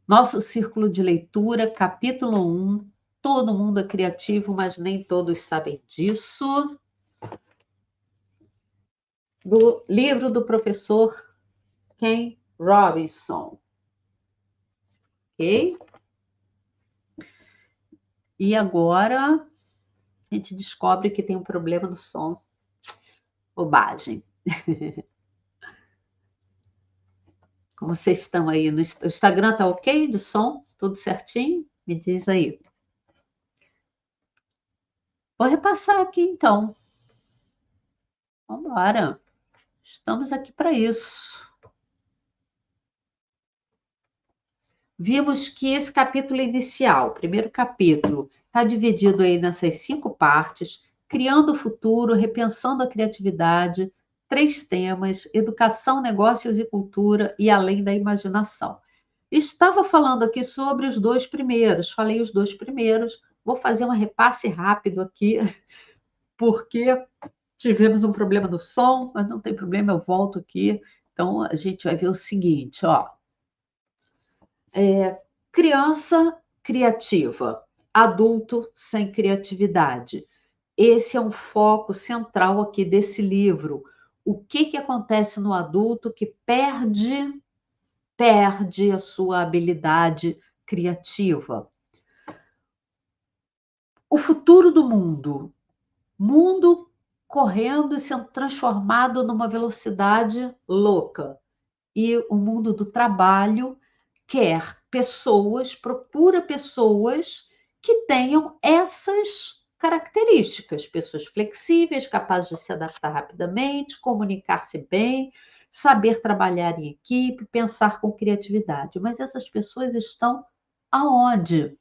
Nosso círculo de leitura, capítulo 1. Todo mundo é criativo, mas nem todos sabem disso. Do livro do professor Ken Robinson. Ok? E agora a gente descobre que tem um problema no som. Bobagem. Como vocês estão aí? No Instagram tá ok de som? Tudo certinho? Me diz aí. Vou repassar aqui então. Vamos embora. Estamos aqui para isso. Vimos que esse capítulo inicial, primeiro capítulo, está dividido aí nessas 5 partes: criando o futuro, repensando a criatividade, 3 temas: educação, negócios e cultura e além da imaginação. Estava falando aqui sobre os 2 primeiros, falei os 2 primeiros, vou fazer um repasse rápido aqui, porque tivemos um problema no som, mas não tem problema, eu volto aqui. Então, a gente vai ver o seguinte, ó. Criança criativa, adulto sem criatividade. Esse é um foco central aqui desse livro. O que acontece no adulto que perde a sua habilidade criativa? O futuro do mundo correndo e sendo transformado numa velocidade louca. E o mundo do trabalho procura pessoas que tenham essas características, pessoas flexíveis, capazes de se adaptar rapidamente, comunicar-se bem, saber trabalhar em equipe, pensar com criatividade. Mas essas pessoas estão aonde?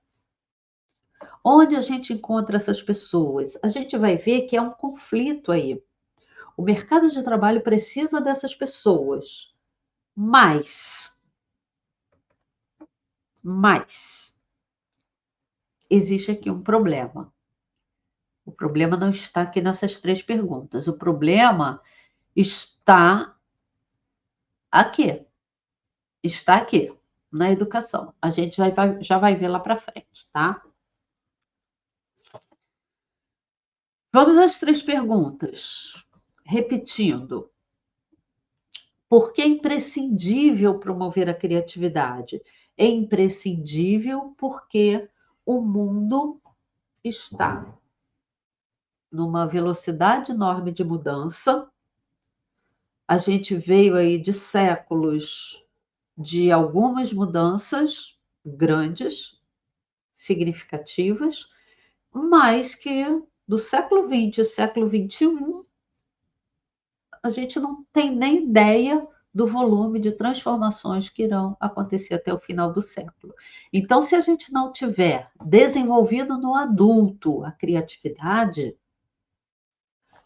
Onde a gente encontra essas pessoas? A gente vai ver que é um conflito aí. O mercado de trabalho precisa dessas pessoas, mas existe aqui um problema. O problema não está aqui nessas 3 perguntas. O problema está aqui. Está aqui, na educação. A gente já vai ver lá para frente, tá? Vamos às 3 perguntas. Repetindo. Por que é imprescindível promover a criatividade? É imprescindível porque o mundo está numa velocidade enorme de mudança. A gente veio aí de séculos de algumas mudanças grandes, significativas, mas que do século XX ao século XXI, a gente não tem nem ideia do volume de transformações que irão acontecer até o final do século. Então, se a gente não tiver desenvolvido no adulto a criatividade,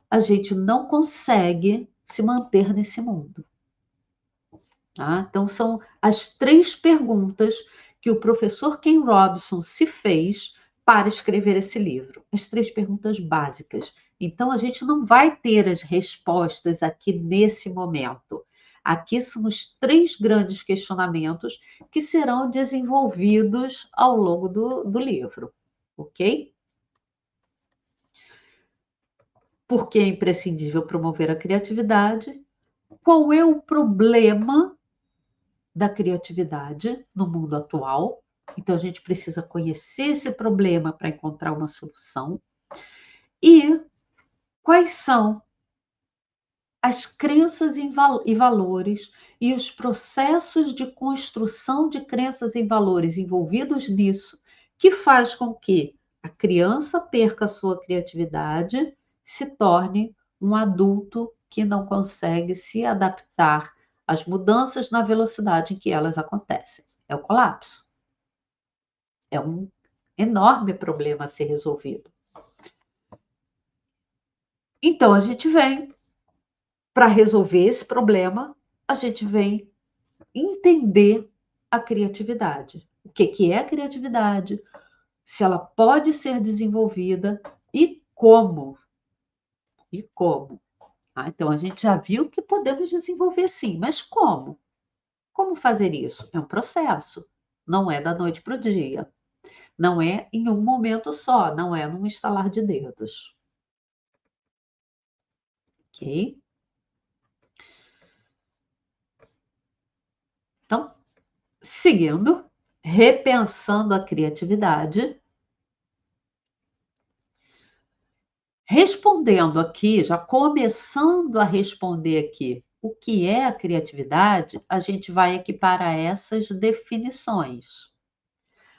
a gente não consegue se manter nesse mundo. Tá? Então, são as 3 perguntas que o professor Ken Robinson se fez para escrever esse livro. As 3 perguntas básicas. Então, a gente não vai ter as respostas aqui nesse momento. Aqui são os 3 grandes questionamentos que serão desenvolvidos ao longo do livro. Ok? Por que é imprescindível promover a criatividade? Qual é o problema da criatividade no mundo atual? Então, a gente precisa conhecer esse problema para encontrar uma solução. E quais são as crenças e valores e os processos de construção de crenças e valores envolvidos nisso, que faz com que a criança perca a sua criatividade, se torne um adulto que não consegue se adaptar às mudanças na velocidade em que elas acontecem. É o colapso. É um enorme problema a ser resolvido. Então, a gente vem para resolver esse problema, a gente vem entender a criatividade. O que é a criatividade, se ela pode ser desenvolvida e como. E como. Então, a gente já viu que podemos desenvolver sim, mas como? Como fazer isso? É um processo. Não é da noite para o dia. Não é em um momento só, não é num estalar de dedos. Ok? Então, seguindo, repensando a criatividade, respondendo aqui, já começando a responder aqui, o que é a criatividade, a gente vai aqui para essas definições.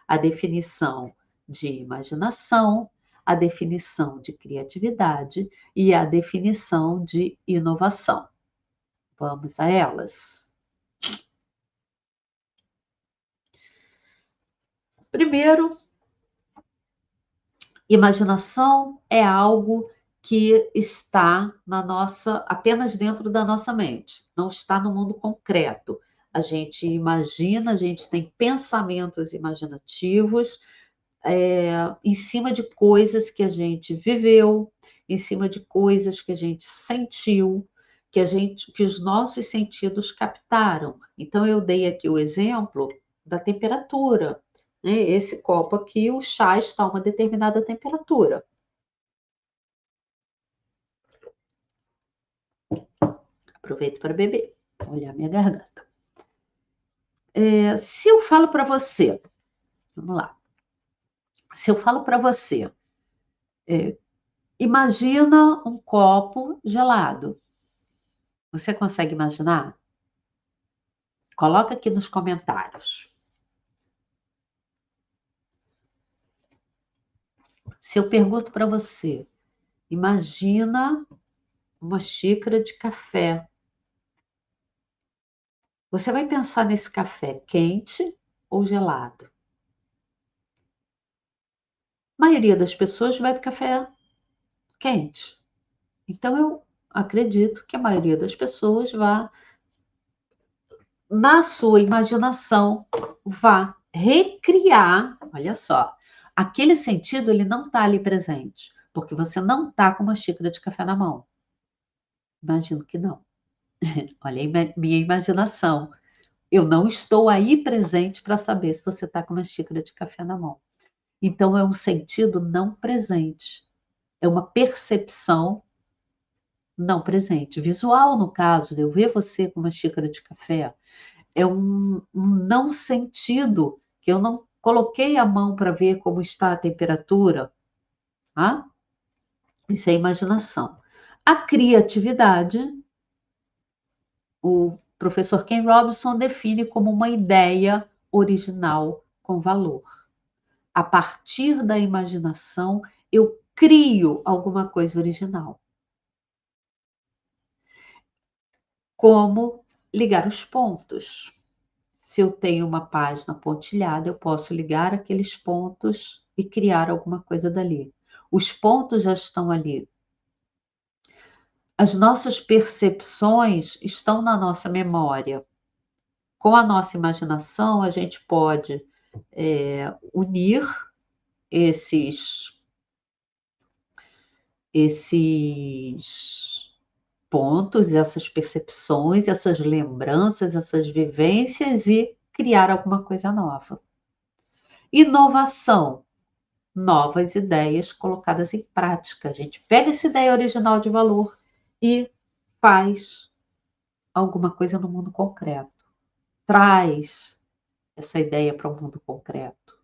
A definição de imaginação, a definição de criatividade e a definição de inovação. Vamos a elas. Primeiro, imaginação é algo que está na nossa, apenas dentro da nossa mente, não está no mundo concreto. A gente imagina, a gente tem pensamentos imaginativos, em cima de coisas que a gente viveu, em cima de coisas que a gente sentiu, que os nossos sentidos captaram. Então eu dei aqui o exemplo da temperatura, né? Esse copo aqui, o chá está a uma determinada temperatura. Aproveito para beber, olhar minha garganta. Se eu falo para você, vamos lá. Se eu falo para você, imagina um copo gelado. Você consegue imaginar? Coloca aqui nos comentários. Se eu pergunto para você, imagina uma xícara de café. Você vai pensar nesse café quente ou gelado? A maioria das pessoas vai para café quente. Então eu acredito que a maioria das pessoas na sua imaginação, vá recriar, olha só, aquele sentido ele não está ali presente, porque você não está com uma xícara de café na mão. Imagino que não. Olha a minha imaginação. Eu não estou aí presente para saber se você está com uma xícara de café na mão. Então é um sentido não presente. É uma percepção não presente. Visual, no caso, de eu ver você com uma xícara de café, é um não sentido, que eu não coloquei a mão para ver como está a temperatura. Tá? Isso é imaginação. A criatividade, o professor Ken Robinson define como uma ideia original com valor. A partir da imaginação, eu crio alguma coisa original. Como ligar os pontos. Se eu tenho uma página pontilhada, eu posso ligar aqueles pontos e criar alguma coisa dali. Os pontos já estão ali. As nossas percepções estão na nossa memória. Com a nossa imaginação, a gente pode unir esses pontos, essas percepções, essas lembranças, essas vivências e criar alguma coisa nova. Inovação, novas ideias colocadas em prática. A gente pega essa ideia original de valor e faz alguma coisa no mundo concreto. Traz essa ideia para o mundo concreto.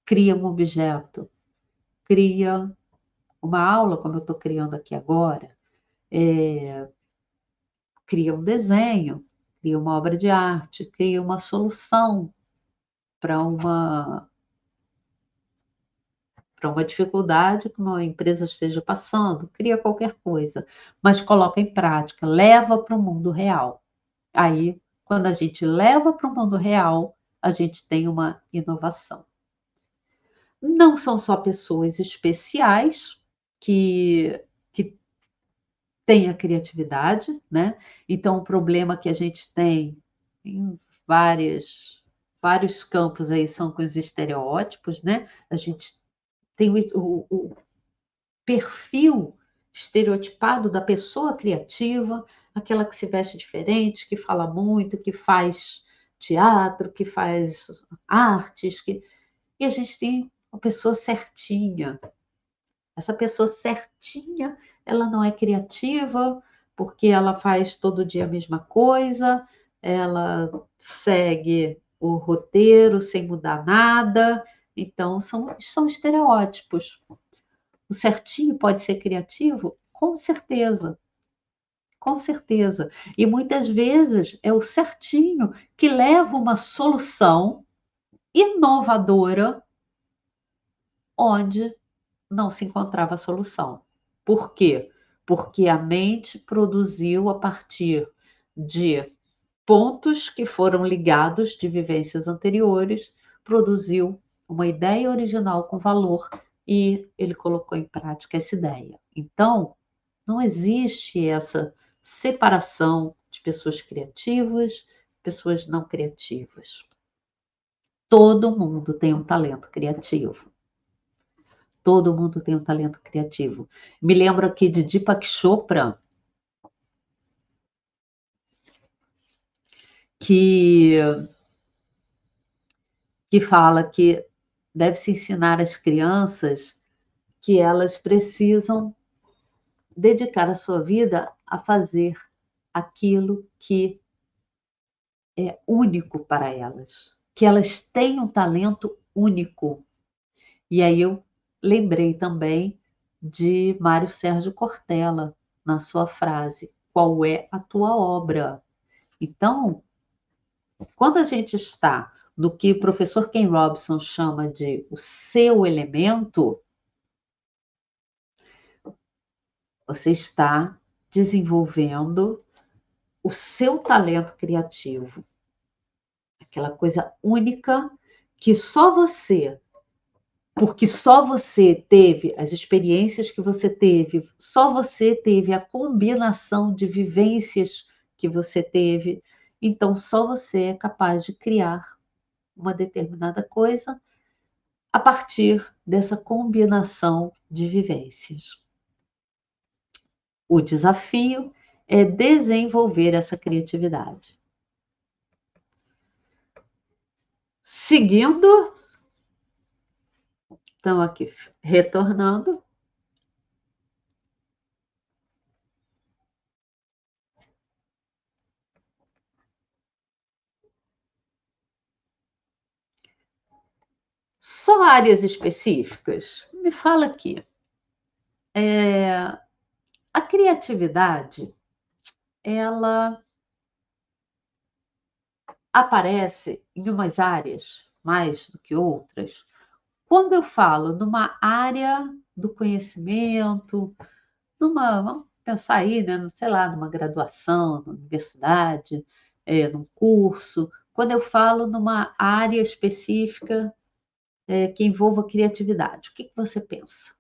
Cria um objeto, cria uma aula, como eu estou criando aqui agora, cria um desenho, cria uma obra de arte, cria uma solução para uma dificuldade que uma empresa esteja passando, cria qualquer coisa, mas coloca em prática, leva para o mundo real. Aí, quando a gente leva para o mundo real, a gente tem uma inovação. Não são só pessoas especiais que têm a criatividade, né? Então, o problema que a gente tem em vários campos aí são com os estereótipos, né? A gente tem o perfil estereotipado da pessoa criativa, aquela que se veste diferente, que fala muito, teatro, que faz artes, e a gente tem uma pessoa certinha. Essa pessoa certinha, ela não é criativa, porque ela faz todo dia a mesma coisa, ela segue o roteiro sem mudar nada, então são estereótipos. O certinho pode ser criativo? Com certeza, com certeza. E muitas vezes é o certinho que leva uma solução inovadora onde não se encontrava a solução. Por quê? Porque a mente produziu a partir de pontos que foram ligados de vivências anteriores, produziu uma ideia original com valor e ele colocou em prática essa ideia. Então, não existe essa separação de pessoas criativas, pessoas não criativas. Todo mundo tem um talento criativo. Todo mundo tem um talento criativo. Me lembro aqui de Deepak Chopra, que, que fala que deve-se ensinar às crianças que elas precisam dedicar a sua vida a fazer aquilo que é único para elas, que elas têm um talento único. E aí eu lembrei também de Mário Sérgio Cortella, na sua frase: qual é a tua obra? Então, quando a gente está no que o professor Ken Robson chama de o seu elemento, você está desenvolvendo o seu talento criativo, aquela coisa única que só você, porque só você teve as experiências que você teve, só você teve a combinação de vivências que você teve, então só você é capaz de criar uma determinada coisa a partir dessa combinação de vivências. O desafio é desenvolver essa criatividade. Seguindo, estamos aqui retornando. Só áreas específicas? Me fala aqui. A criatividade, ela aparece em umas áreas mais do que outras. Quando eu falo numa área do conhecimento, vamos pensar aí, né, sei lá, numa graduação, na universidade, num curso, quando eu falo numa área específica, que envolva criatividade, o que que você pensa?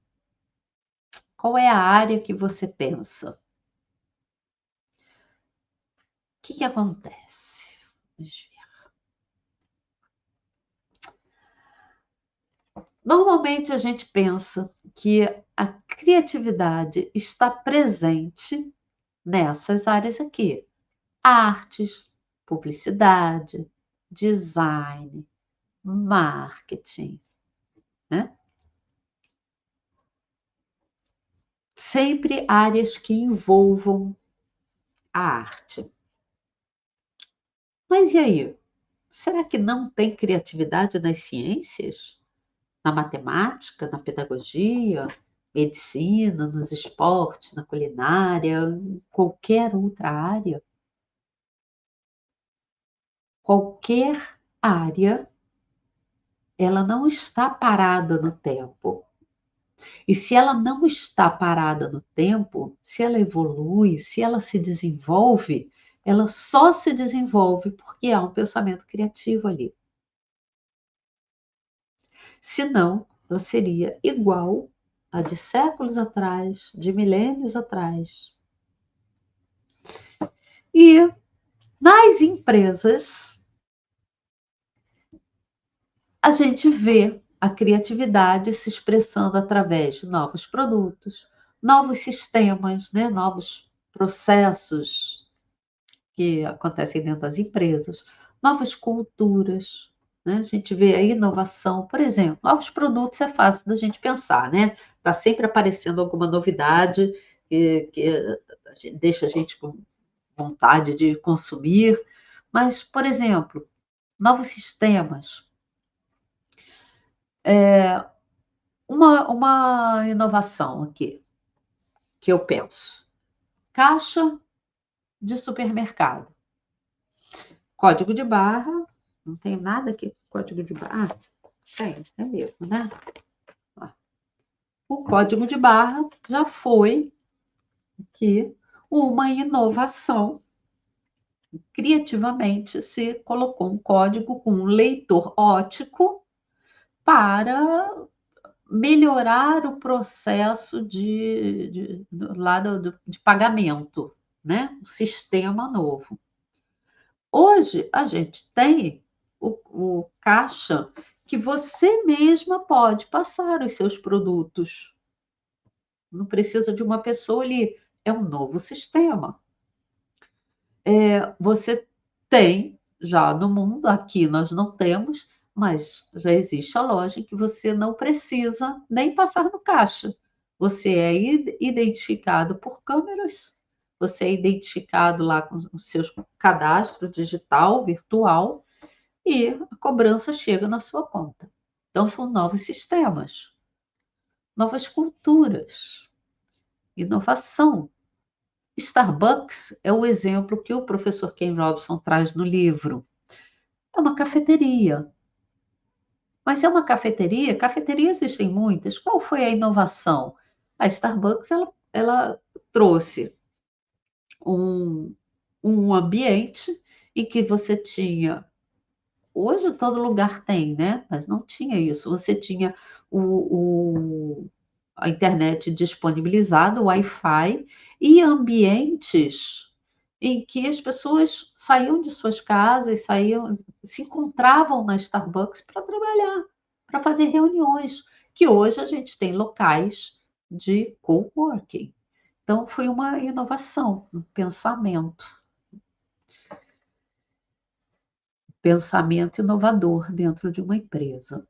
Qual é a área que você pensa? O que que acontece? Vamos ver. Normalmente a gente pensa que a criatividade está presente nessas áreas aqui: artes, publicidade, design, marketing, né? Sempre áreas que envolvam a arte. Mas e aí? Será que não tem criatividade nas ciências? Na matemática, na pedagogia, medicina, nos esportes, na culinária, em qualquer outra área? Qualquer área, ela não está parada no tempo. E se ela não está parada no tempo, se ela evolui, se ela se desenvolve, ela só se desenvolve porque há um pensamento criativo ali. Senão, ela seria igual a de séculos atrás, de milênios atrás. E nas empresas, a gente vê a criatividade se expressando através de novos produtos, novos sistemas, né? Novos processos que acontecem dentro das empresas, novas culturas, né? A gente vê a inovação, por exemplo, novos produtos é fácil da gente pensar, né? Está sempre aparecendo alguma novidade que deixa a gente com vontade de consumir, mas, por exemplo, novos sistemas. Uma inovação aqui, que eu penso. Caixa de supermercado. Código de barra. Não tem nada aqui com código de barra. Ah, tem, é mesmo, né? Ó, o código de barra já foi aqui uma inovação. Criativamente se colocou um código com um leitor óptico para melhorar o processo de pagamento, né? Um sistema novo. Hoje a gente tem o caixa que você mesma pode passar os seus produtos. Não precisa de uma pessoa ali. É um novo sistema. Você tem já no mundo, aqui nós não temos, mas já existe a loja em que você não precisa nem passar no caixa. Você é identificado por câmeras, você é identificado lá com o seu cadastro digital, virtual, e a cobrança chega na sua conta. Então, são novos sistemas, novas culturas, inovação. Starbucks é o exemplo que o professor Ken Robson traz no livro. É uma cafeteria. Mas é uma cafeteria? Cafeterias existem muitas. Qual foi a inovação? A Starbucks ela trouxe um, um ambiente em que você tinha. Hoje todo lugar tem, né? Mas não tinha isso. Você tinha a internet disponibilizada, o Wi-Fi, e ambientes em que as pessoas saíam de suas casas, se encontravam na Starbucks para trabalhar, para fazer reuniões, que hoje a gente tem locais de coworking. Então, foi uma inovação, um pensamento inovador dentro de uma empresa.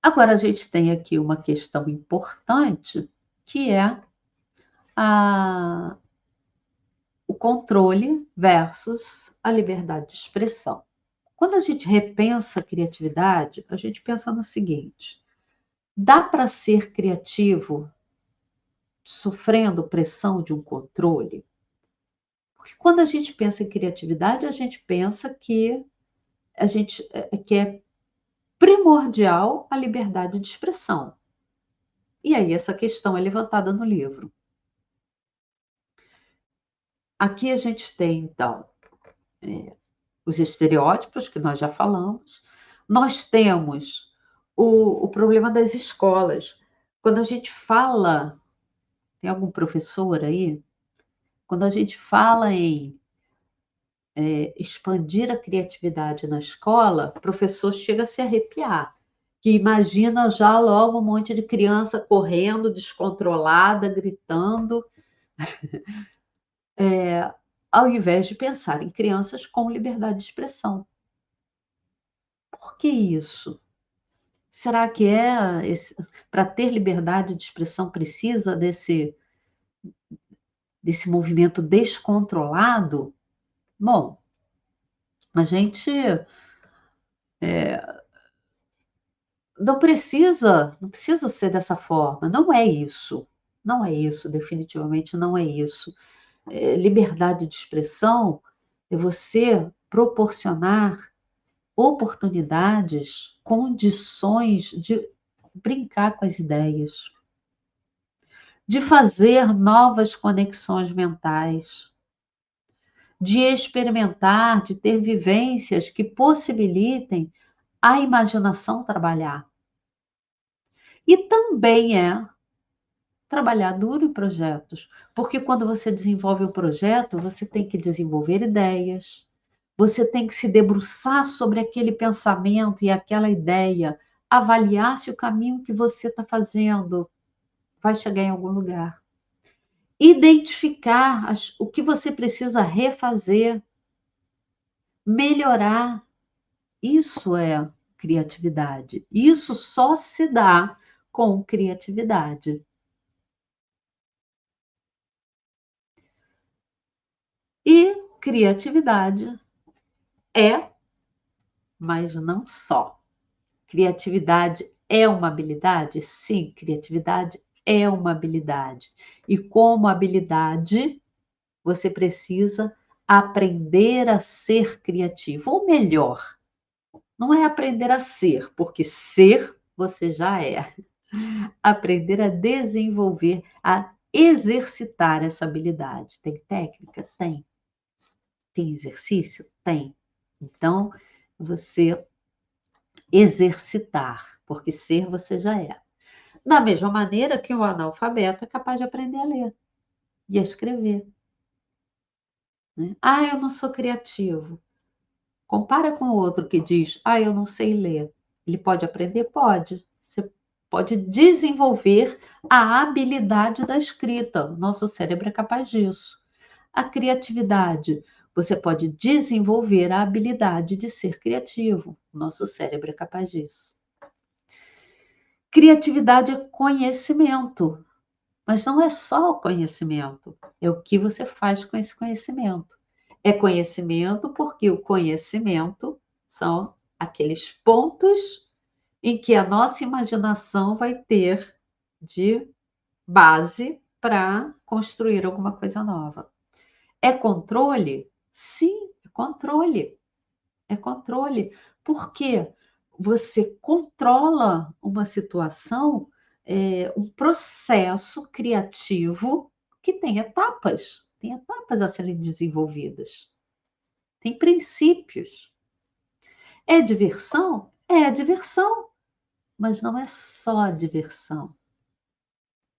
Agora, a gente tem aqui uma questão importante, que é a, o controle versus a liberdade de expressão. Quando a gente repensa a criatividade, a gente pensa no seguinte: dá para ser criativo sofrendo pressão de um controle? Porque quando a gente pensa em criatividade, a gente pensa que é primordial a liberdade de expressão. E aí essa questão é levantada no livro. Aqui a gente tem, então, os estereótipos, que nós já falamos. Nós temos o problema das escolas. Quando a gente fala, tem algum professor aí? Quando a gente fala em expandir a criatividade na escola, o professor chega a se arrepiar, que imagina já logo um monte de criança correndo, descontrolada, gritando, ao invés de pensar em crianças com liberdade de expressão. Por que isso? Será que para ter liberdade de expressão precisa desse movimento descontrolado? Bom, a gente não precisa ser dessa forma, não é isso. Não é isso, definitivamente não é isso. Liberdade de expressão é você proporcionar oportunidades, condições de brincar com as ideias, de fazer novas conexões mentais, de experimentar, de ter vivências que possibilitem a imaginação trabalhar. E também é trabalhar duro em projetos, porque quando você desenvolve um projeto, você tem que desenvolver ideias, você tem que se debruçar sobre aquele pensamento e aquela ideia, avaliar se o caminho que você está fazendo vai chegar em algum lugar. Identificar o que você precisa refazer. melhorar. Isso é criatividade. Isso só se dá com criatividade. E criatividade é, mas não só. Criatividade é uma habilidade? Sim, criatividade é uma habilidade. E como habilidade, você precisa aprender a ser criativo. Ou melhor, não é aprender a ser, porque ser você já é. Aprender a desenvolver, a exercitar essa habilidade. Tem técnica? Tem. Tem exercício? Tem. Então, você exercitar, porque ser você já é. Da mesma maneira que o analfabeto é capaz de aprender a ler e a escrever, né? Ah, eu não sou criativo. Compara com o outro que diz, ah, eu não sei ler. Ele pode aprender? Pode. Você pode desenvolver a habilidade da escrita. Nosso cérebro é capaz disso. A criatividade. Você pode desenvolver a habilidade de ser criativo. Nosso cérebro é capaz disso. Criatividade é conhecimento, mas não é só o conhecimento, é o que você faz com esse conhecimento. É conhecimento porque o conhecimento são aqueles pontos em que a nossa imaginação vai ter de base para construir alguma coisa nova. É controle? Sim, é controle. É controle. Por quê? Você controla uma situação, um processo criativo que tem etapas a serem desenvolvidas, tem princípios. É diversão? É diversão, mas não é só diversão.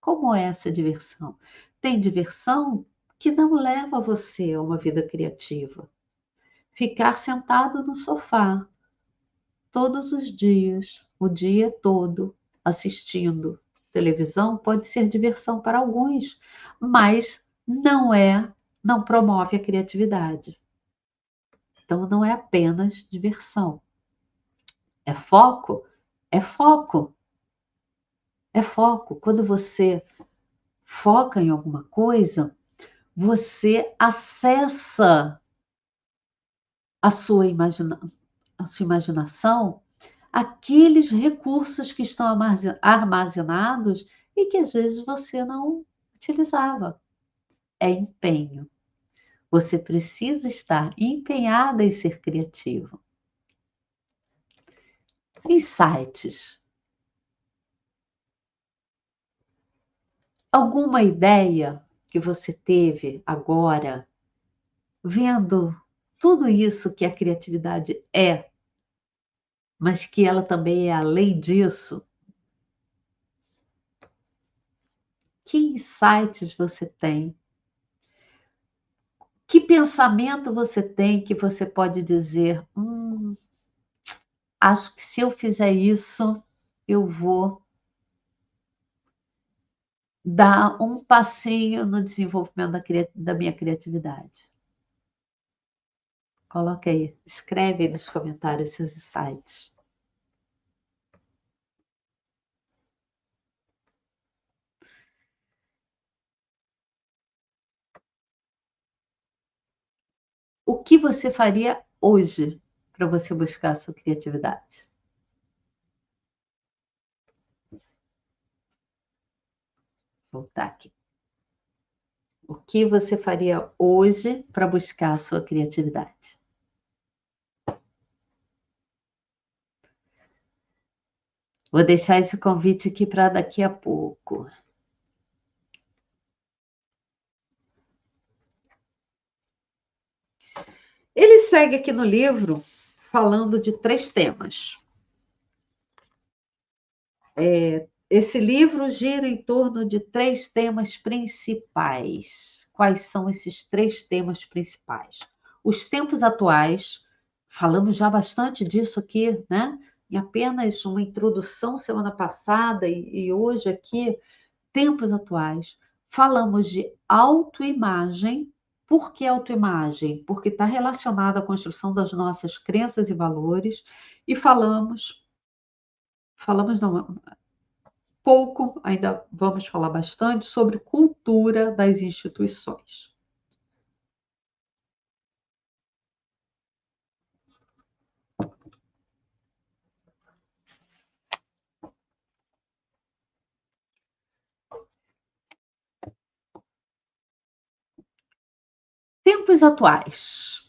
Como é essa diversão? Tem diversão que não leva você a uma vida criativa. Ficar sentado no sofá todos os dias, o dia todo, assistindo televisão pode ser diversão para alguns, mas não promove a criatividade. Então não é apenas diversão. É foco? É foco. É foco. Quando você foca em alguma coisa, você acessa a sua imaginação aqueles recursos que estão armazenados e que às vezes você não utilizava. É empenho. Você precisa estar empenhada em ser criativo. Insights. Alguma ideia que você teve agora, vendo tudo isso que a criatividade é, mas que ela também é além disso? Que insights você tem? Que pensamento você tem que você pode dizer, acho que se eu fizer isso, eu vou dar um passinho no desenvolvimento da minha criatividade. Coloca aí, escreve aí nos comentários seus insights. O que você faria hoje para você buscar a sua criatividade? Vou voltar aqui. O que você faria hoje para buscar a sua criatividade? Vou deixar esse convite aqui para daqui a pouco. Ele segue aqui no livro falando de 3 temas. Esse livro gira em torno de 3 temas principais. Quais são esses 3 temas principais? Os tempos atuais, falamos já bastante disso aqui, né? Em apenas uma introdução semana passada e hoje aqui, tempos atuais. Falamos de autoimagem, Por que autoimagem? Porque está relacionada à construção das nossas crenças e valores, e falamos não, pouco, ainda vamos falar bastante sobre cultura das instituições. Tempos atuais.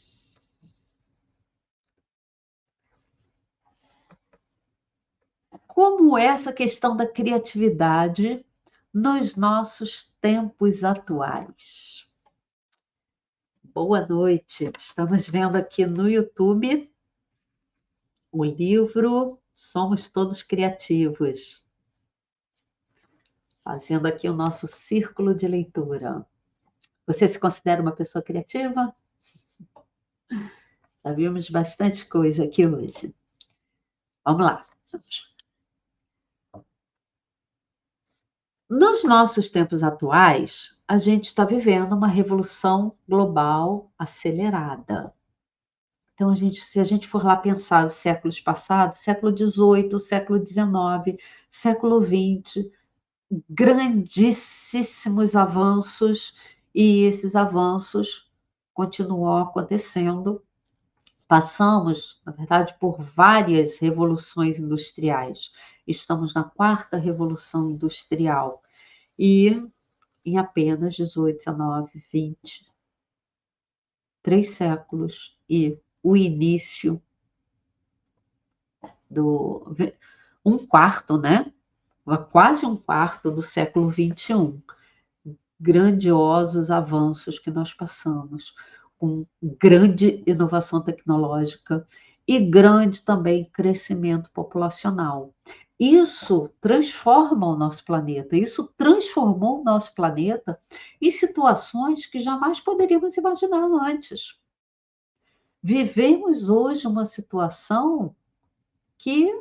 Como é essa questão da criatividade nos nossos tempos atuais? Boa noite. Estamos vendo aqui no YouTube o livro Somos Todos Criativos. Fazendo aqui o nosso círculo de leitura. Você se considera uma pessoa criativa? Já vimos bastante coisa aqui hoje. Vamos lá. Nos nossos tempos atuais, a gente está vivendo uma revolução global acelerada. Então, se a gente for lá pensar os séculos passados, século XVIII, século XIX, século XX, grandíssimos avanços, e esses avanços continuam acontecendo. Passamos, na verdade, por várias revoluções industriais. Estamos na quarta revolução industrial e em apenas 18, 19, 20, 3 séculos e o início do um quarto, né? Quase um quarto do século XXI. Grandiosos avanços que nós passamos, com grande inovação tecnológica e grande também crescimento populacional. Isso transforma o nosso planeta, isso transformou o nosso planeta em situações que jamais poderíamos imaginar antes. Vivemos hoje uma situação que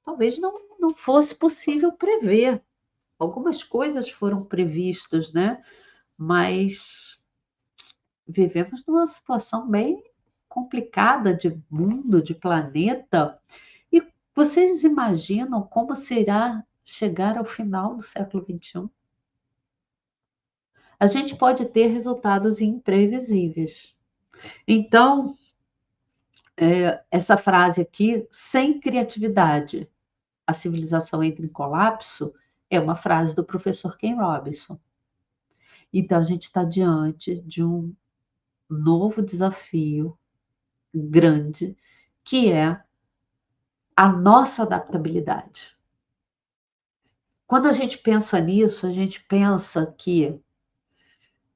talvez não fosse possível prever. Algumas coisas foram previstas, né? Mas vivemos numa situação bem complicada de mundo, de planeta. E vocês imaginam como será chegar ao final do século XXI? A gente pode ter resultados imprevisíveis. Então, essa frase aqui, sem criatividade, a civilização entra em colapso, é uma frase do professor Ken Robinson. Então, a gente está diante de um novo desafio grande, que é a nossa adaptabilidade. Quando a gente pensa nisso, a gente pensa que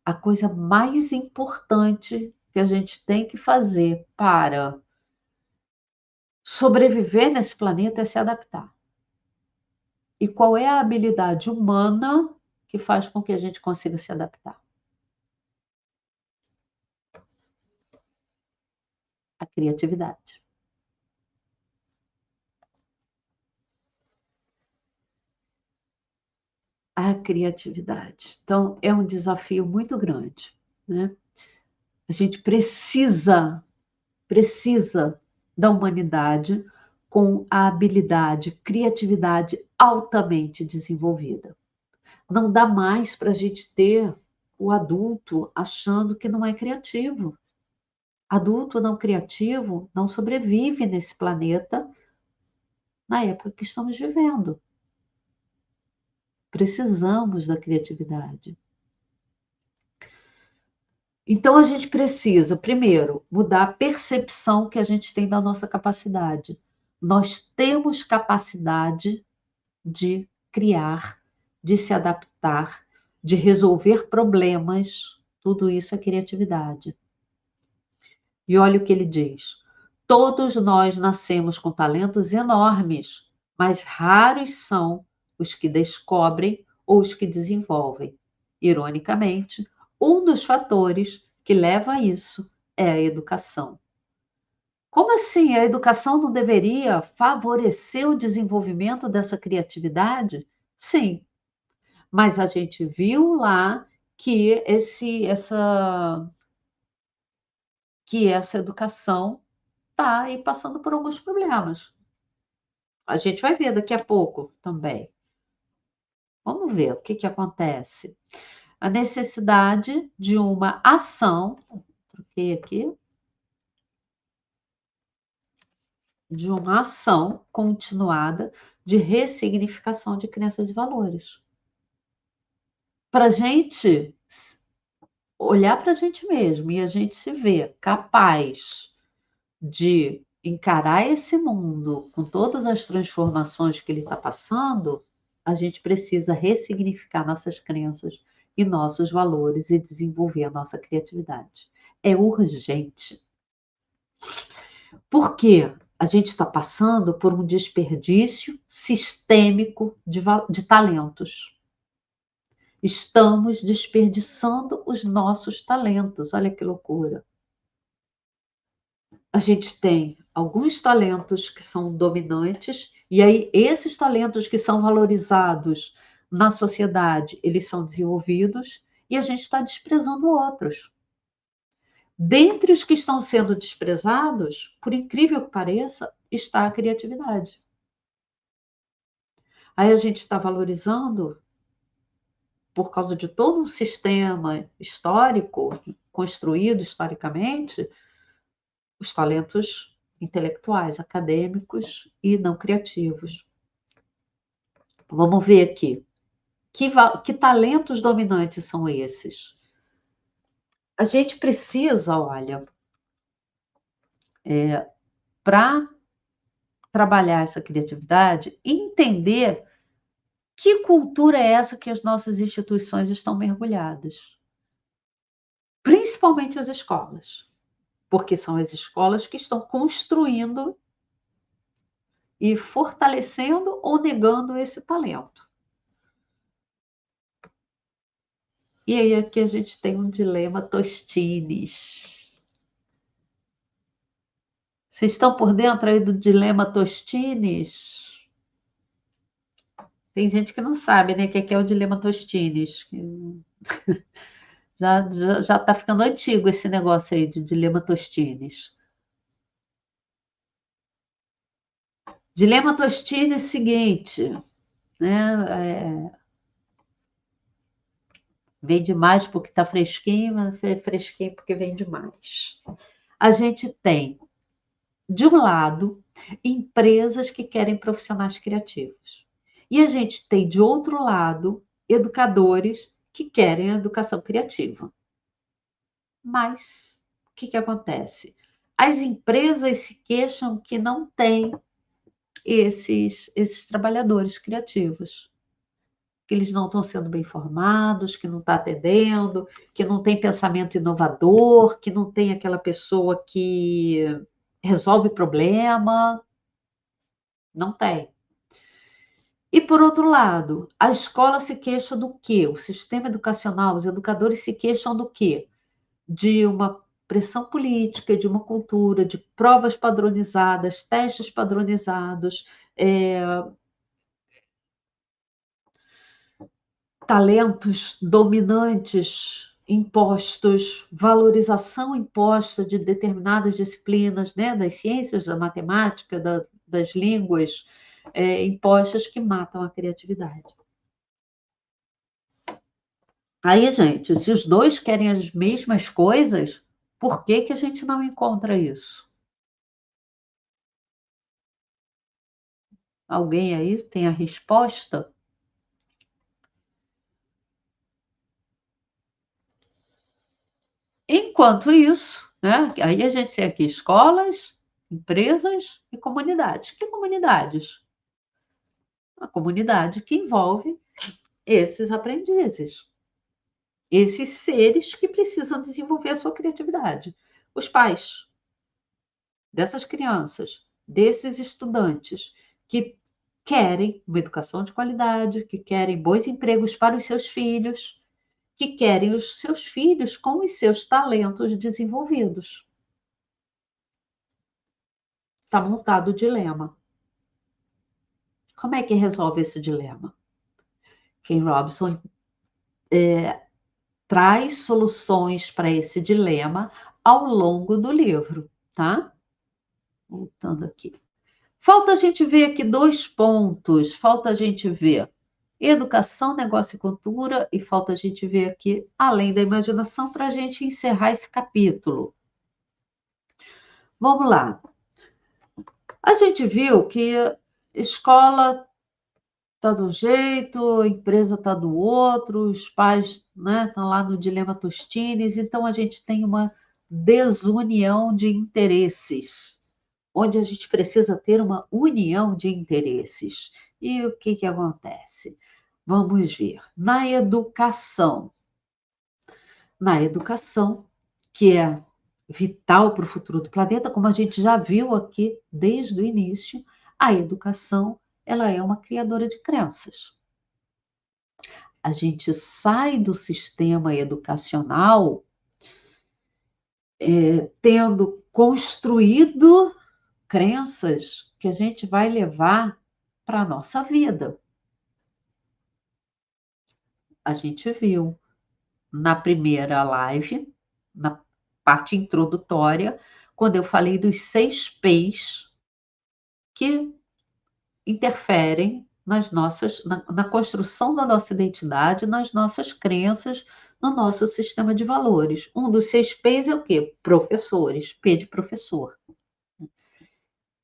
a coisa mais importante que a gente tem que fazer para sobreviver nesse planeta é se adaptar. E qual é a habilidade humana que faz com que a gente consiga se adaptar? A criatividade. A criatividade. Então, é um desafio muito grande, né? A gente precisa da humanidade com a habilidade, criatividade altamente desenvolvida. Não dá mais para a gente ter o adulto achando que não é criativo. Adulto não criativo não sobrevive nesse planeta na época que estamos vivendo. Precisamos da criatividade. Então a gente precisa, primeiro, mudar a percepção que a gente tem da nossa capacidade. Nós temos capacidade de criar, de se adaptar, de resolver problemas. Tudo isso é criatividade. E olha o que ele diz: todos nós nascemos com talentos enormes, mas raros são os que descobrem ou os que desenvolvem. Ironicamente, um dos fatores que leva a isso é a educação. Como assim? A educação não deveria favorecer o desenvolvimento dessa criatividade? Sim, mas a gente viu lá que essa educação está aí passando por alguns problemas. A gente vai ver daqui a pouco também. Vamos ver o que que acontece. A necessidade de uma ação, troquei aqui, de uma ação continuada de ressignificação de crenças e valores. Para a gente olhar para a gente mesmo e a gente se ver capaz de encarar esse mundo com todas as transformações que ele está passando, a gente precisa ressignificar nossas crenças e nossos valores e desenvolver a nossa criatividade. É urgente. Porque a gente está passando por um desperdício sistêmico de talentos. Estamos desperdiçando os nossos talentos. Olha que loucura. A gente tem alguns talentos que são dominantes, e aí esses talentos que são valorizados na sociedade, eles são desenvolvidos, e a gente está desprezando outros. Dentre os que estão sendo desprezados, por incrível que pareça, está a criatividade. Aí a gente está valorizando, por causa de todo um sistema histórico, construído historicamente, os talentos intelectuais, acadêmicos e não criativos. Vamos ver aqui. Que talentos dominantes são esses? A gente precisa, olha, para trabalhar essa criatividade, entender que cultura é essa que as nossas instituições estão mergulhadas. Principalmente as escolas, porque são as escolas que estão construindo e fortalecendo ou negando esse talento. E aí aqui a gente tem um dilema Tostines. Vocês estão por dentro aí do dilema Tostines? Tem gente que não sabe, né, o que é o dilema Tostines. Já está ficando antigo esse negócio aí de dilema Tostines. Dilema Tostines é o seguinte, né? Vem demais porque está fresquinho, mas é fresquinho porque vem demais. A gente tem, de um lado, empresas que querem profissionais criativos. E a gente tem, de outro lado, educadores que querem a educação criativa. Mas o que acontece? As empresas se queixam que não têm esses trabalhadores criativos, que eles não estão sendo bem formados, que não está atendendo, que não tem pensamento inovador, que não tem aquela pessoa que resolve problema. Não tem. E, por outro lado, a escola se queixa do quê? O sistema educacional, os educadores se queixam do quê? De uma pressão política, de uma cultura, de provas padronizadas, testes padronizados, talentos dominantes impostos, valorização imposta de determinadas disciplinas, né, das ciências, da matemática, das línguas, impostas que matam a criatividade. Aí, gente, se os dois querem as mesmas coisas, por que que a gente não encontra isso? Alguém aí tem a resposta? Enquanto isso, né, aí a gente tem aqui escolas, empresas e comunidades. Que comunidades? A comunidade que envolve esses aprendizes, esses seres que precisam desenvolver a sua criatividade. Os pais dessas crianças, desses estudantes que querem uma educação de qualidade, que querem bons empregos para os seus filhos, que querem os seus filhos com os seus talentos desenvolvidos. Está montado o dilema. Como é que resolve esse dilema? Ken Robinson traz soluções para esse dilema ao longo do livro, tá? Voltando aqui. Falta a gente ver aqui 2 pontos, falta a gente ver educação, negócio e cultura, e falta a gente ver aqui além da imaginação para a gente encerrar esse capítulo. Vamos lá. A gente viu que escola está de um jeito, a empresa está do outro, os pais, né, estão lá no dilema Tostines, então a gente tem uma desunião de interesses, onde a gente precisa ter uma união de interesses. E o que acontece? Vamos ver. Na educação, que é vital para o futuro do planeta, como a gente já viu aqui desde o início, a educação, ela é uma criadora de crenças. A gente sai do sistema educacional tendo construído crenças que a gente vai levar para a nossa vida. A gente viu na primeira live, na parte introdutória, quando eu falei dos 6 P's que interferem na construção da nossa identidade, nas nossas crenças, no nosso sistema de valores. Um dos 6 P's é o quê? Professores, P de professor.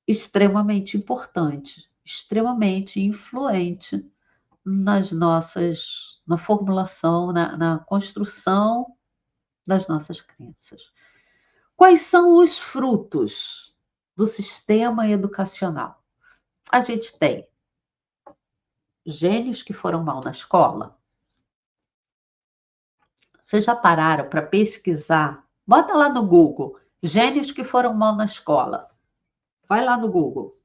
Extremamente importante, extremamente influente na formulação, na construção das nossas crenças. Quais são os frutos do sistema educacional? A gente tem gênios que foram mal na escola. Vocês já pararam para pesquisar? Bota lá no Google, gênios que foram mal na escola. Vai lá no Google.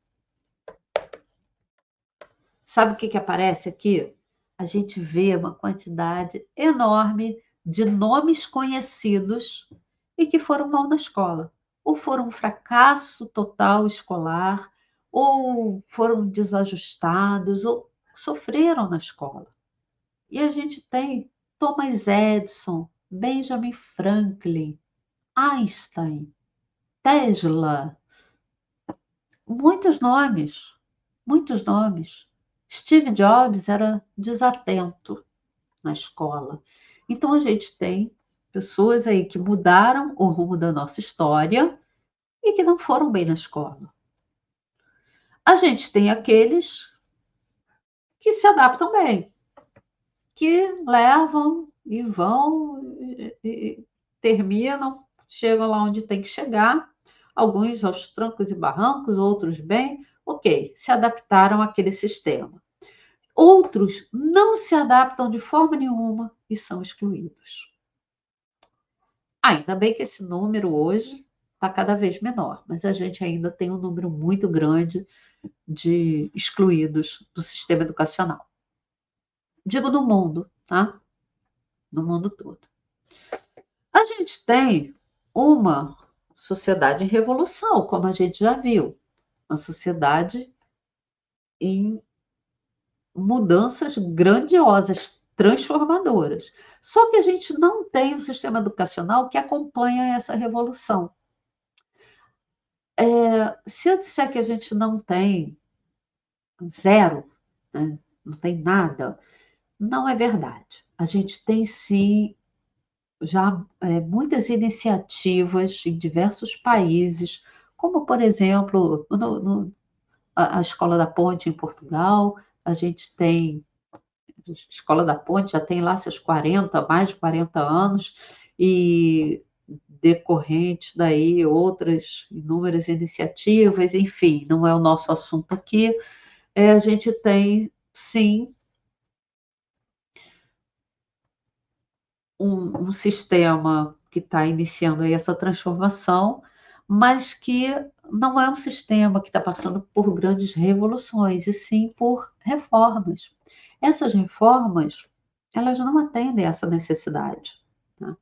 Sabe o que aparece aqui? A gente vê uma quantidade enorme de nomes conhecidos e que foram mal na escola. Ou foram um fracasso total escolar, ou foram desajustados, ou sofreram na escola. E a gente tem Thomas Edison, Benjamin Franklin, Einstein, Tesla, muitos nomes, muitos nomes. Steve Jobs era desatento na escola. Então a gente tem pessoas aí que mudaram o rumo da nossa história e que não foram bem na escola. A gente tem aqueles que se adaptam bem, que levam e vão e terminam, chegam lá onde tem que chegar, alguns aos trancos e barrancos, outros bem, ok, se adaptaram àquele sistema. Outros não se adaptam de forma nenhuma e são excluídos. Ainda bem que esse número hoje está cada vez menor, mas a gente ainda tem um número muito grande de excluídos do sistema educacional. Digo no mundo, tá? No mundo todo. A gente tem uma sociedade em revolução, como a gente já viu. Uma sociedade em mudanças grandiosas, transformadoras. Só que a gente não tem um sistema educacional que acompanha essa revolução. Se eu disser que a gente não tem zero, né, não tem nada, não é verdade. A gente tem sim já muitas iniciativas em diversos países, como por exemplo a Escola da Ponte em Portugal, a gente tem a Escola da Ponte já tem lá seus 40, mais de 40 anos, e decorrentes daí outras inúmeras iniciativas, enfim, não é o nosso assunto aqui. A gente tem, sim, um sistema que está iniciando aí essa transformação, mas que não é um sistema que está passando por grandes revoluções, e sim por reformas. Essas reformas, elas não atendem essa necessidade, tá?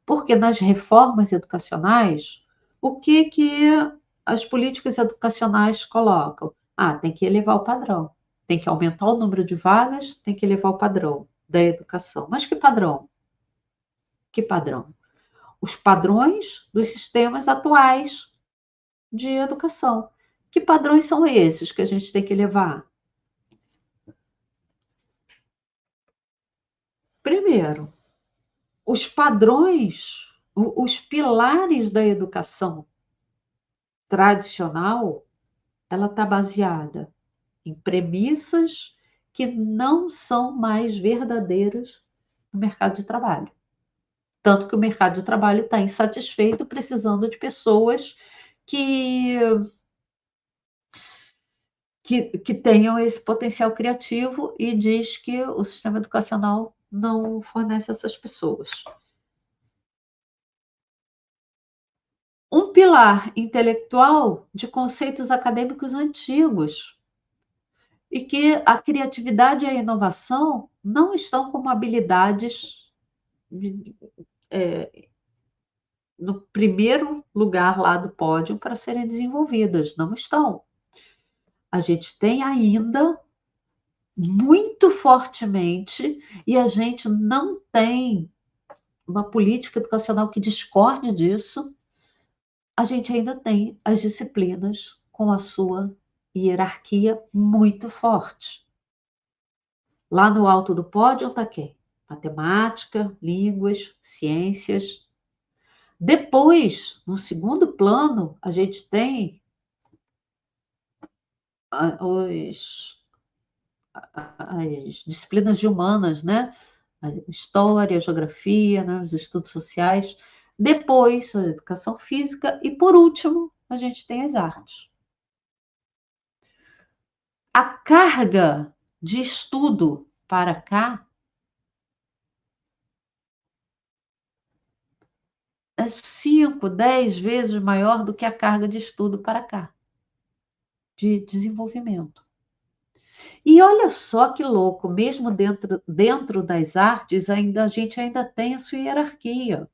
Porque nas reformas educacionais, o que as políticas educacionais colocam? Tem que elevar o padrão, tem que aumentar o número de vagas, tem que elevar o padrão da educação. Mas que padrão? Que padrão? Os padrões dos sistemas atuais de educação. Que padrões são esses que a gente tem que levar? Primeiro, os padrões, os pilares da educação tradicional, ela está baseada em premissas que não são mais verdadeiras no mercado de trabalho. Tanto que o mercado de trabalho está insatisfeito, precisando de pessoas que, que tenham esse potencial criativo e diz que o sistema educacional não fornece essas pessoas. Um pilar intelectual de conceitos acadêmicos antigos e que a criatividade e a inovação não estão como habilidades no primeiro lugar lá do pódio para serem desenvolvidas, não estão. A gente tem ainda muito fortemente e a gente não tem uma política educacional que discorde disso. A gente ainda tem as disciplinas com a sua hierarquia muito forte. Lá no alto do pódio está quem? Matemática, línguas, ciências. Depois, no segundo plano, a gente tem as disciplinas de humanas, né? A história, a geografia, né? Os estudos sociais. Depois, a educação física. E, por último, a gente tem as artes. A carga de estudo para cá é 5, 10 vezes maior do que a carga de estudo para cá, de desenvolvimento. E olha só que louco, mesmo dentro das artes, a gente ainda tem a sua hierarquia.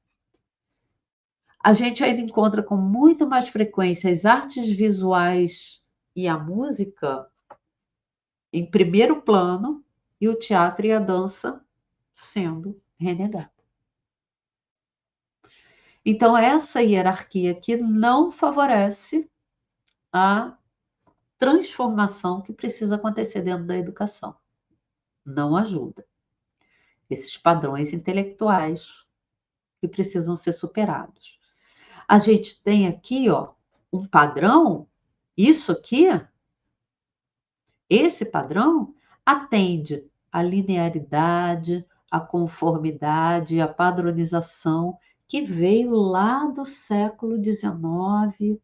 A gente ainda encontra com muito mais frequência as artes visuais e a música em primeiro plano e o teatro e a dança sendo renegado. Então, essa hierarquia que não favorece a transformação que precisa acontecer dentro da educação. Não ajuda. Esses padrões intelectuais que precisam ser superados. A gente tem aqui, ó, um padrão, isso aqui, esse padrão atende à linearidade, à conformidade, à padronização que veio lá do século XIX,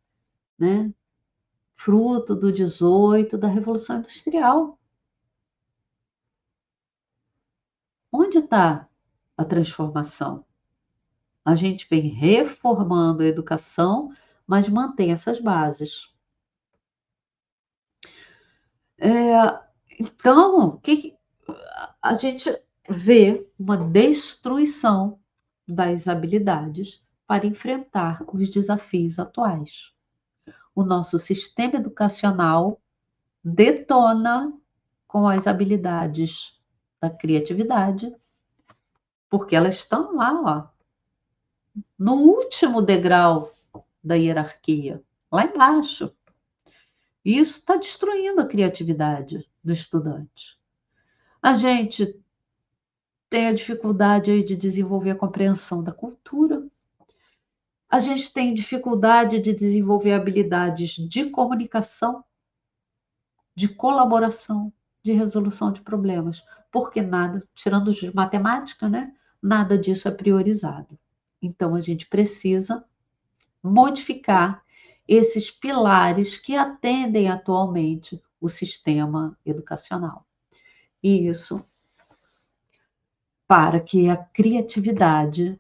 né? Fruto do XVIII, da Revolução Industrial. Onde está a transformação? A gente vem reformando a educação, mas mantém essas bases. Então, a gente vê uma destruição das habilidades para enfrentar os desafios atuais. O nosso sistema educacional detona com as habilidades da criatividade, porque elas estão lá, ó, no último degrau da hierarquia, lá embaixo. E isso está destruindo a criatividade do estudante. A gente tem a dificuldade aí de desenvolver a compreensão da cultura. A gente tem dificuldade de desenvolver habilidades de comunicação, de colaboração, de resolução de problemas, porque nada, tirando de matemática, né? Nada disso é priorizado. Então a gente precisa modificar esses pilares que atendem atualmente o sistema educacional. E isso para que a criatividade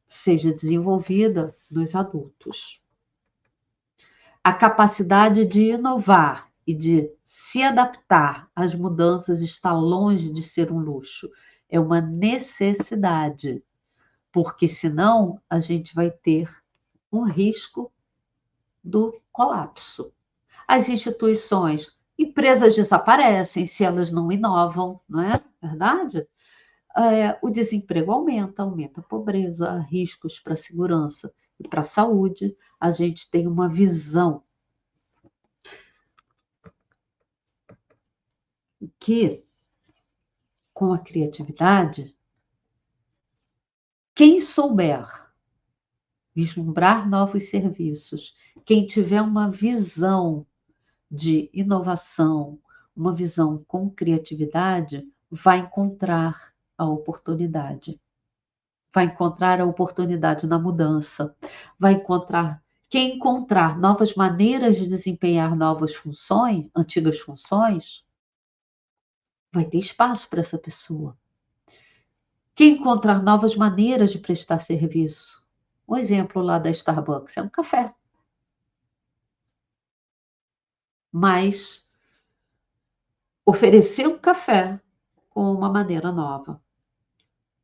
seja desenvolvida nos adultos. A capacidade de inovar e de se adaptar às mudanças está longe de ser um luxo, é uma necessidade, porque senão a gente vai ter um risco do colapso. As instituições, empresas desaparecem se elas não inovam, não é verdade? O desemprego aumenta a pobreza, riscos para a segurança e para a saúde. A gente tem uma visão que, com a criatividade, quem souber vislumbrar novos serviços, quem tiver uma visão de inovação, uma visão com criatividade, vai encontrar a oportunidade. Vai encontrar a oportunidade na mudança, vai encontrar. Quem encontrar novas maneiras de desempenhar novas funções, antigas funções, vai ter espaço para essa pessoa. Quem encontrar novas maneiras de prestar serviço, um exemplo lá da Starbucks é um café, mas oferecer um café com uma maneira nova.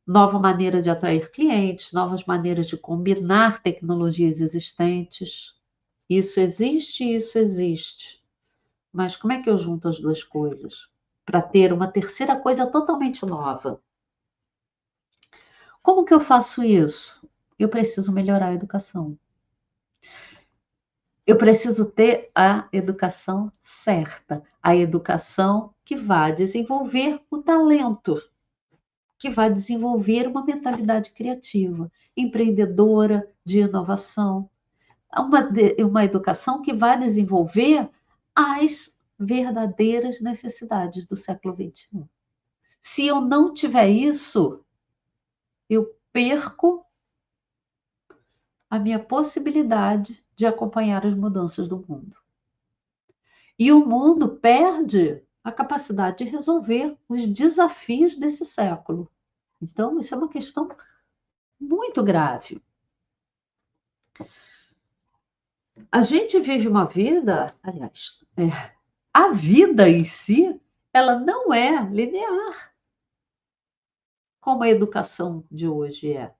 Nova maneira de atrair clientes, novas maneiras de combinar tecnologias existentes. Isso existe. Mas como é que eu junto as duas coisas? Para ter uma terceira coisa totalmente nova. Como que eu faço isso? Eu preciso melhorar a educação. Eu preciso ter a educação certa, a educação que vai desenvolver o talento, que vai desenvolver uma mentalidade criativa, empreendedora, de inovação. Uma educação que vai desenvolver as verdadeiras necessidades do século XXI. Se eu não tiver isso, eu perco a minha possibilidade de acompanhar as mudanças do mundo. E o mundo perde a capacidade de resolver os desafios desse século. Então, isso é uma questão muito grave. A gente vive uma vida, aliás, a vida em si, ela não é linear, como a educação de hoje é.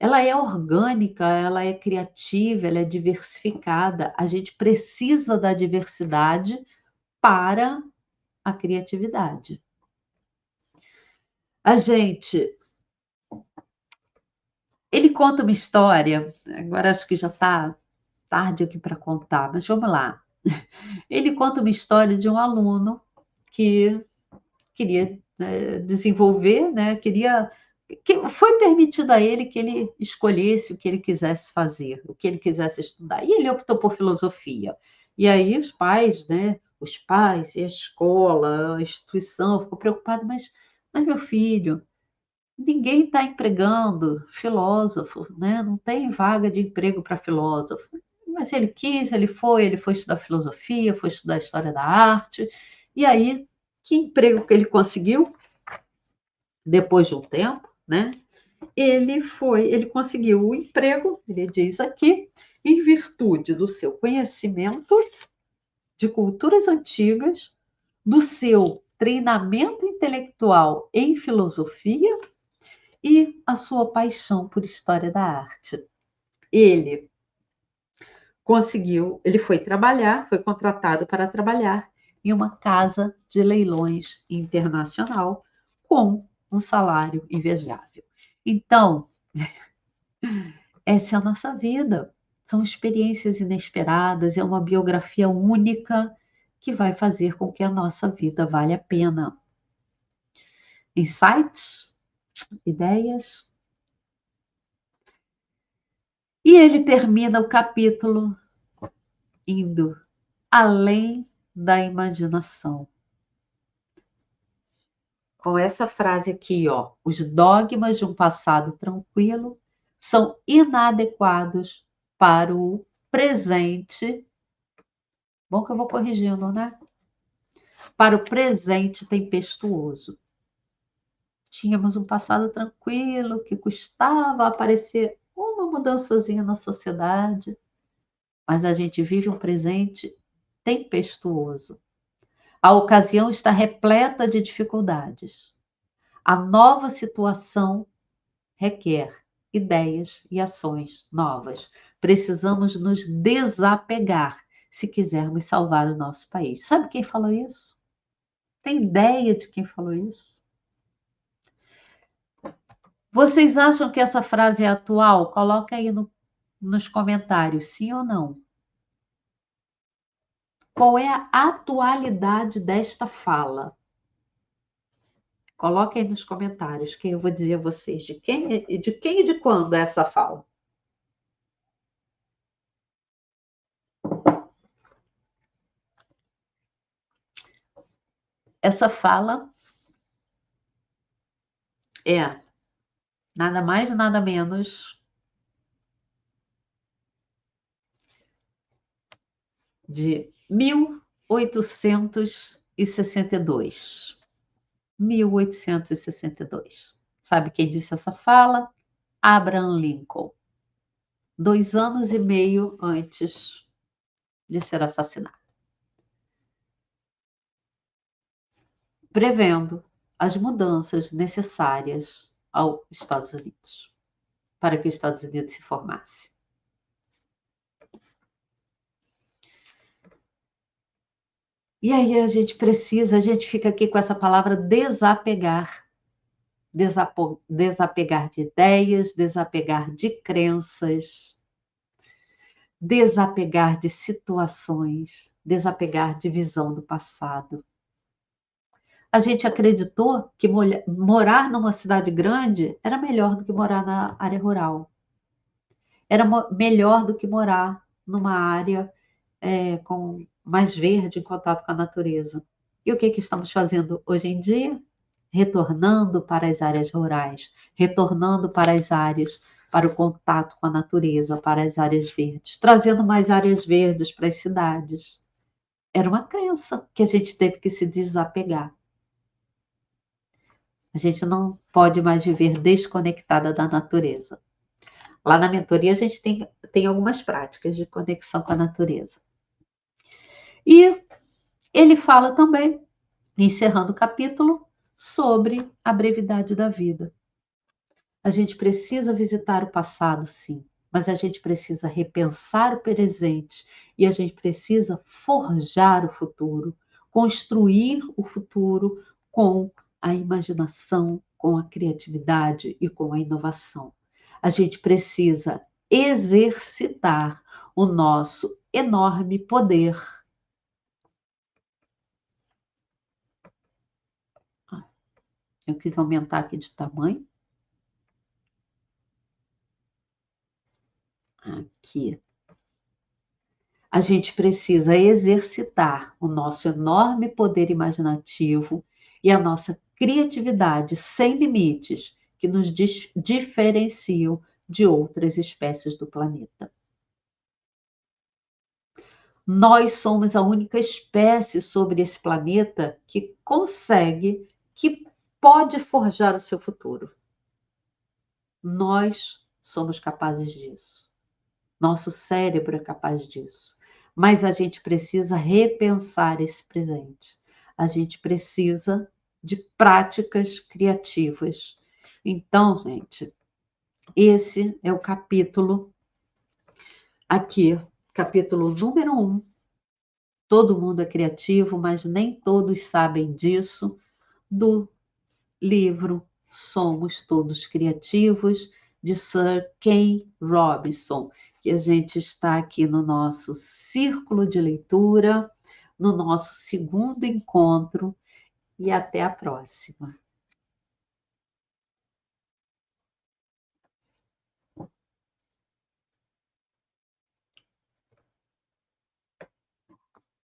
Ela é orgânica, ela é criativa, ela é diversificada. A gente precisa da diversidade para a criatividade. A gente, ele conta uma história, agora acho que já está tarde aqui para contar, mas vamos lá. Ele conta uma história de um aluno que queria desenvolver, né? Que foi permitido a ele que ele escolhesse o que ele quisesse fazer, o que ele quisesse estudar. E ele optou por filosofia. E aí os pais, né? Os pais e a escola, a instituição ficou preocupado, mas meu filho, ninguém está empregando filósofo, né? Não tem vaga de emprego para filósofo. Mas ele quis, ele foi estudar filosofia, foi estudar história da arte. E aí, que emprego que ele conseguiu? Depois de um tempo, né? Ele conseguiu o emprego, ele diz aqui, em virtude do seu conhecimento de culturas antigas, do seu treinamento intelectual em filosofia e a sua paixão por história da arte. Ele ele foi trabalhar, foi contratado para trabalhar em uma casa de leilões internacional com um salário invejável. Então, essa é a nossa vida. São experiências inesperadas, é uma biografia única que vai fazer com que a nossa vida valha a pena. Insights? Ideias? E ele termina o capítulo indo além da imaginação. Com essa frase aqui, ó, os dogmas de um passado tranquilo são inadequados para o presente. Bom que eu vou corrigindo, né? Para o presente tempestuoso. Tínhamos um passado tranquilo que custava aparecer uma mudançazinha na sociedade, mas a gente vive um presente tempestuoso. A ocasião está repleta de dificuldades. A nova situação requer ideias e ações novas. Precisamos nos desapegar se quisermos salvar o nosso país. Sabe quem falou isso? Tem ideia de quem falou isso? Vocês acham que essa frase é atual? Coloca aí nos comentários, sim ou não. Qual é a atualidade desta fala? Coloca aí nos comentários, que eu vou dizer a vocês de quem e de quando é essa fala. Essa fala é nada mais, nada menos de 1862. 1862. Sabe quem disse essa fala? Abraham Lincoln. 2 anos e meio antes de ser assassinado. Prevendo as mudanças necessárias aos Estados Unidos, para que os Estados Unidos se formasse. E aí a gente fica aqui com essa palavra desapegar. Desapegar de ideias, desapegar de crenças, desapegar de situações, desapegar de visão do passado. A gente acreditou que morar numa cidade grande era melhor do que morar na área rural. Era melhor do que morar numa área com mais verde, em contato com a natureza. E o que estamos fazendo hoje em dia? Retornando para as áreas rurais, retornando para as áreas, para o contato com a natureza, para as áreas verdes, trazendo mais áreas verdes para as cidades. Era uma crença que a gente teve que se desapegar. A gente não pode mais viver desconectada da natureza. Lá na mentoria a gente tem algumas práticas de conexão com a natureza. E ele fala também, encerrando o capítulo, sobre a brevidade da vida. A gente precisa visitar o passado, sim, mas a gente precisa repensar o presente e a gente precisa forjar o futuro, construir o futuro com a imaginação, com a criatividade e com a inovação. A gente precisa exercitar o nosso enorme poder. Eu quis aumentar aqui de tamanho. Aqui. A gente precisa exercitar o nosso enorme poder imaginativo e a nossa criatividade sem limites, que nos diferenciam de outras espécies do planeta. Nós somos a única espécie sobre esse planeta que pode forjar o seu futuro. Nós somos capazes disso. Nosso cérebro é capaz disso. Mas a gente precisa repensar esse presente. A gente precisa de práticas criativas. Então, gente, esse é o capítulo aqui, capítulo número 1. Todo mundo é criativo, mas nem todos sabem disso, do livro Somos Todos Criativos, de Sir Ken Robinson, que a gente está aqui no nosso círculo de leitura, no nosso segundo encontro, e até a próxima.